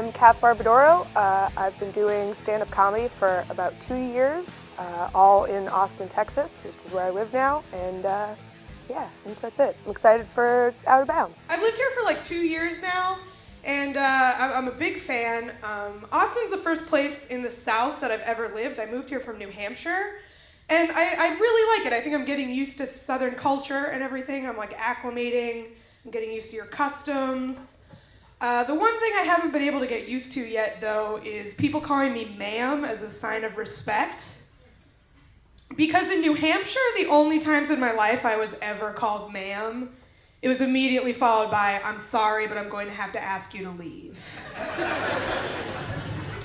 I'm Kath Barbadoro. I've been doing stand-up comedy for about 2 years, all in Austin, Texas, which is where I live now, and yeah, I think that's it. I'm excited for Out of Bounds. I've lived here for like 2 years now, and I'm a big fan. Austin's the first place in the South that I've ever lived. I moved here from New Hampshire, and I really like it. I think I'm getting used to Southern culture and everything. I'm like acclimating, I'm getting used to your customs. The one thing I haven't been able to get used to yet, though, is people calling me ma'am as a sign of respect. Because in New Hampshire, the only times in my life I was ever called ma'am, it was immediately followed by, I'm sorry, but I'm going to have to ask you to leave.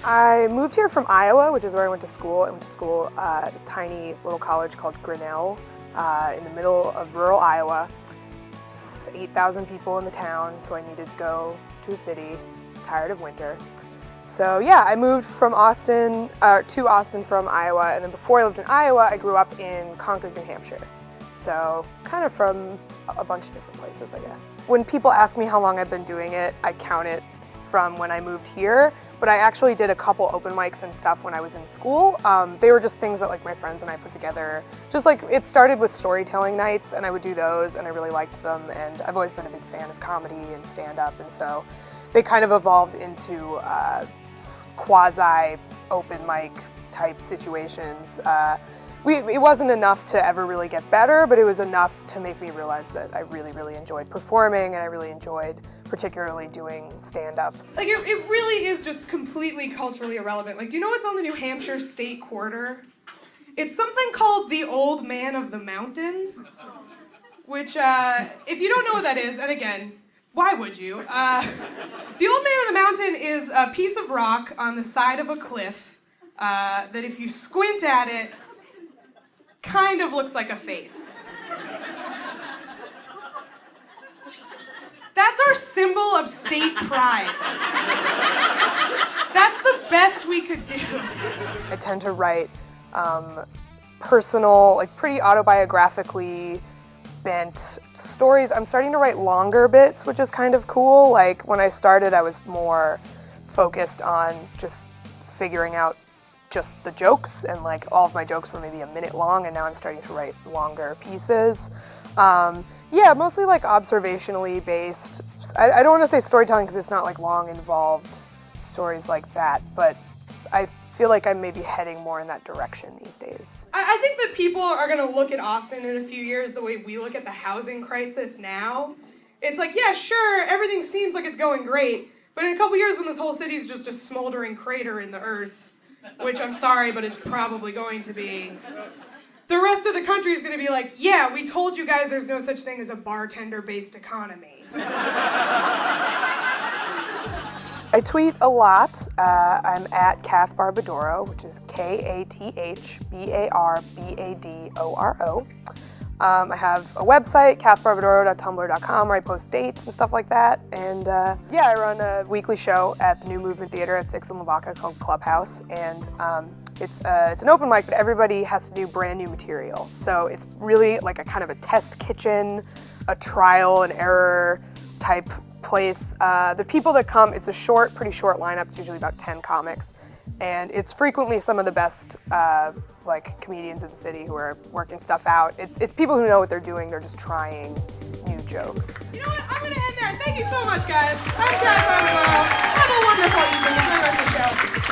I moved here from Iowa, which is where I went to school. I went to school at a tiny little college called Grinnell in the middle of rural Iowa. 8,000 people in the town, so I needed to go to a city, tired of winter. So yeah, I moved from Austin, to Austin from Iowa, and then before I lived in Iowa, I grew up in Concord, New Hampshire. So kind of from a bunch of different places, I guess. When people ask me how long I've been doing it, I count it from when I moved here, but I actually did a couple open mics and stuff when I was in school. They were just things that like my friends and I put together. Just like it started with storytelling nights, and I would do those, and I really liked them, and I've always been a big fan of comedy and stand-up, and so they kind of evolved into quasi open mic type situations. It wasn't enough to ever really get better, but it was enough to make me realize that I really, really enjoyed performing, and I really enjoyed particularly doing stand-up. Like, it really is just completely culturally irrelevant. Like, do you know what's on the New Hampshire State Quarter? It's something called the Old Man of the Mountain, which, if you don't know what that is, and again, why would you? The Old Man of the Mountain is a piece of rock on the side of a cliff that if you squint at it, kind of looks like a face. That's our symbol of state pride. That's the best we could do. I tend to write personal, like pretty autobiographically bent stories. I'm starting to write longer bits, which is kind of cool. Like when I started, I was more focused on just figuring out just the jokes, and like all of my jokes were maybe a minute long, and now I'm starting to write longer pieces. Yeah, mostly like observationally based. I don't want to say storytelling because it's not like long involved stories like that, but I feel like I'm maybe heading more in that direction these days. I think that people are going to look at Austin in a few years the way we look at the housing crisis now. It's like, yeah, sure, everything seems like it's going great, but in a couple years when this whole city's just a smoldering crater in the earth, which I'm sorry, but it's probably going to be, the rest of the country is going to be like, yeah, we told you guys there's no such thing as a bartender-based economy. I tweet a lot. I'm at Kath Barbadoro, which is KathBarbadoro. I have a website, kathbarbadoro.tumblr.com, where I post dates and stuff like that. And yeah, I run a weekly show at the New Movement Theater at 6th and Lavaca called Clubhouse. And it's an open mic, but everybody has to do brand new material. So it's really like a kind of a test kitchen, a trial and error type place. The people that come, it's a pretty short lineup. It's usually about 10 comics. And it's frequently some of the best like comedians in the city who are working stuff out. It's people who know what they're doing. They're just trying new jokes. You know what? I'm going to end there. Thank you so much, guys. I'm Kath Barbadoro. Have a wonderful evening. Enjoy the rest of the show.